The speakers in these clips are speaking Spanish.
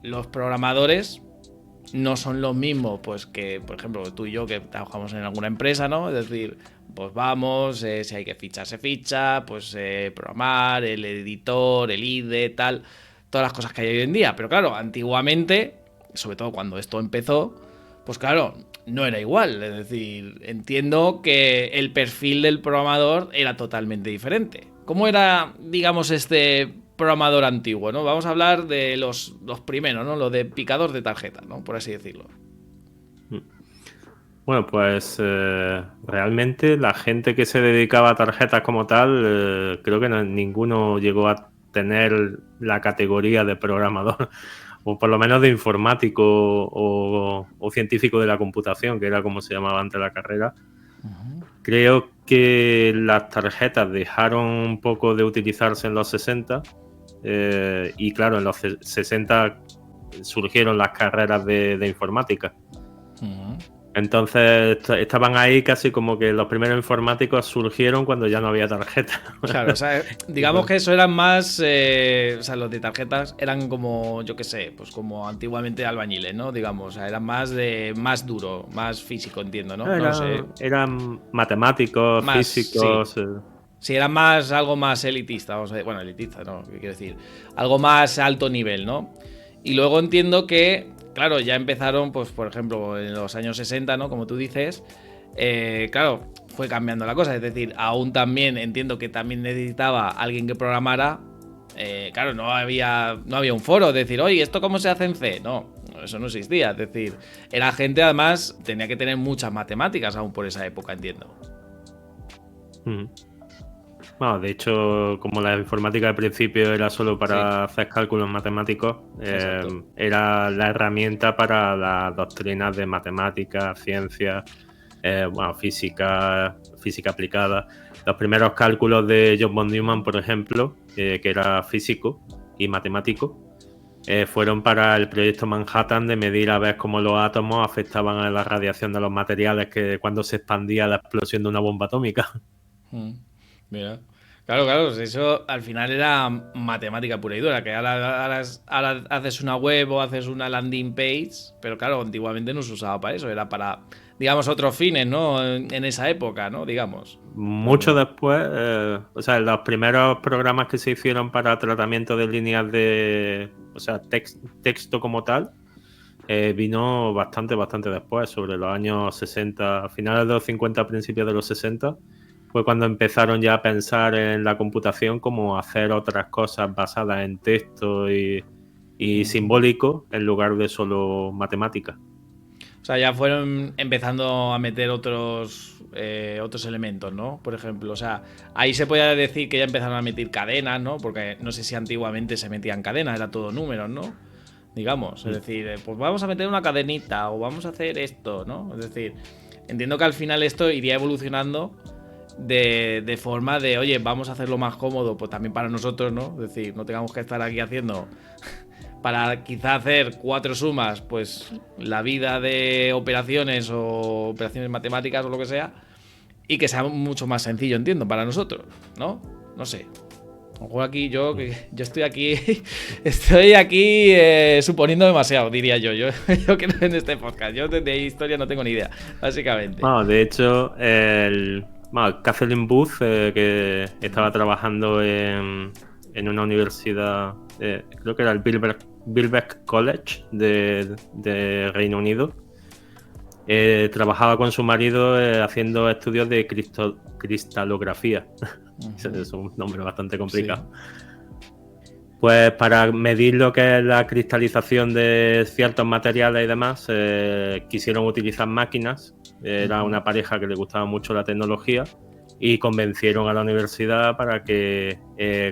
los programadores no son los mismos, pues que, por ejemplo, tú y yo que trabajamos en alguna empresa, ¿no? Es decir, pues vamos, si hay que fichar, se ficha, pues programar, el editor, el IDE, tal, todas las cosas que hay hoy en día. Pero claro, antiguamente, sobre todo cuando esto empezó, pues claro, no era igual. Es decir, entiendo que el perfil del programador era totalmente diferente. ¿Cómo era, digamos, este programador antiguo, ¿no? Vamos a hablar de los primeros, ¿no? Los de picador de tarjeta, ¿no? Por así decirlo. Bueno, pues realmente la gente que se dedicaba a tarjetas como tal, creo que ninguno llegó a tener la categoría de programador, o por lo menos de informático o científico de la computación, que era como se llamaba antes la carrera. Creo que las tarjetas dejaron un poco de utilizarse en los 60 y claro, en los 60 surgieron las carreras de informática. Entonces estaban ahí casi como que los primeros informáticos surgieron cuando ya no había tarjeta. Claro, o sea, digamos que eso eran más. O sea, los de tarjetas eran como, yo qué sé, pues como antiguamente albañiles, ¿no? Digamos, o sea, eran más de. Más duro, más físico, entiendo, ¿no? No sé. Eran matemáticos, Más, sí. físicos. Sí, era más algo más elitista, vamos a decir. Bueno, elitista, ¿no? ¿Qué quiero decir? Algo más alto nivel, ¿no? Y luego entiendo que, claro, ya empezaron, pues, por ejemplo, en los años 60, ¿no? Como tú dices, claro, fue cambiando la cosa. Es decir, aún también entiendo que también necesitaba alguien que programara. Claro, no había un foro de decir, oye, ¿esto cómo se hace en C? No, eso no existía. Es decir, era gente, además, tenía que tener muchas matemáticas aún por esa época, entiendo. Mm. Bueno, de hecho, como la informática al principio era solo Sí, para hacer cálculos matemáticos, exacto. era la herramienta para las doctrinas de matemáticas, ciencias, bueno, física aplicada. Los primeros cálculos de John von Neumann, por ejemplo, que era físico y matemático, fueron para el proyecto Manhattan de medir a ver cómo los átomos afectaban a la radiación de los materiales que cuando se expandía la explosión de una bomba atómica. Mm, Mira. Claro, claro, eso al final era matemática pura y dura, que ahora haces una web o haces una landing page, pero claro, antiguamente no se usaba para eso, era para, digamos, otros fines, ¿no? En esa época, ¿no? Digamos. Mucho Cuando... después, o sea, los primeros programas que se hicieron para tratamiento de líneas de, o sea, texto como tal, vino bastante después, sobre los años 60, finales de los 50, principios de los 60, fue cuando empezaron ya a pensar en la computación como hacer otras cosas basadas en texto y simbólico en lugar de solo matemática. O sea, ya fueron empezando a meter otros elementos, ¿no? Por ejemplo, o sea, ahí se puede decir que ya empezaron a meter cadenas, ¿no? Porque no sé si antiguamente se metían cadenas, era todo números, ¿no? Digamos, es Mm. decir, pues vamos a meter una cadenita o vamos a hacer esto, ¿no? Es decir, entiendo que al final esto iría evolucionando de forma de, oye, vamos a hacerlo más cómodo, pues también para nosotros, ¿no? Es decir, no tengamos que estar aquí haciendo para quizá hacer 4 sumas, pues la vida de operaciones o operaciones matemáticas o lo que sea, y que sea mucho más sencillo, entiendo, para nosotros, ¿no? No sé. A lo mejor aquí yo estoy aquí suponiendo demasiado, diría yo. Yo creo en este podcast. Yo de historia no tengo ni idea, básicamente. Bueno, de hecho, bueno, Kathleen Booth, que estaba trabajando en una universidad, creo que era el Birkbeck College de Reino Unido, trabajaba con su marido haciendo estudios de cristalografía. Es un nombre bastante Sí. complicado. Pues para medir lo que es la cristalización de ciertos materiales y demás, quisieron utilizar máquinas. Era una pareja que le gustaba mucho la tecnología y convencieron a la universidad para que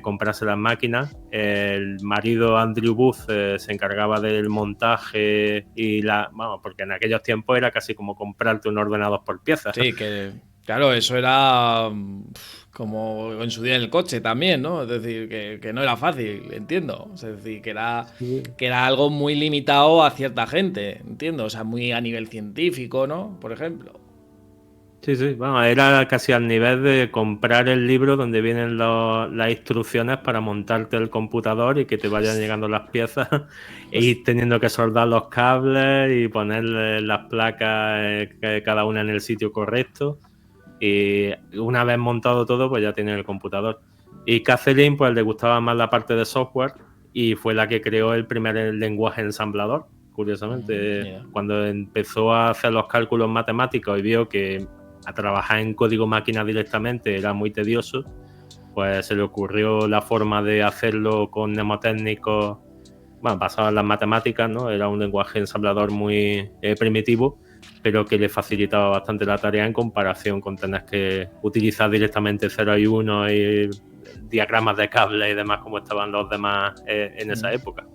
comprase las máquinas. El marido Andrew Booth se encargaba del montaje vamos, porque en aquellos tiempos era casi como comprarte un ordenador por piezas. Sí, que claro, eso era como en su día en el coche también, ¿no? Es decir, que no era fácil, entiendo. Es decir, que era algo muy limitado a cierta gente, entiendo. O sea, muy a nivel científico, ¿no? Por ejemplo. Sí, sí, vamos, era casi al nivel de comprar el libro donde vienen las instrucciones para montarte el computador y que te vayan llegando las piezas e ir teniendo que soldar los cables y ponerle las placas cada una en el sitio correcto. Y una vez montado todo, pues ya tienes el computador. Y Kathleen, pues le gustaba más la parte de software y fue la que creó el primer lenguaje ensamblador. Curiosamente, Yeah. cuando empezó a hacer los cálculos matemáticos y vio que a trabajar en código máquina directamente era muy tedioso, pues se le ocurrió la forma de hacerlo con mnemotécnicos, bueno, basado en las matemáticas, ¿no? Era un lenguaje ensamblador muy primitivo, pero que le facilitaba bastante la tarea en comparación con tener que utilizar directamente 0 y 1 y diagramas de cable y demás como estaban los demás en esa época.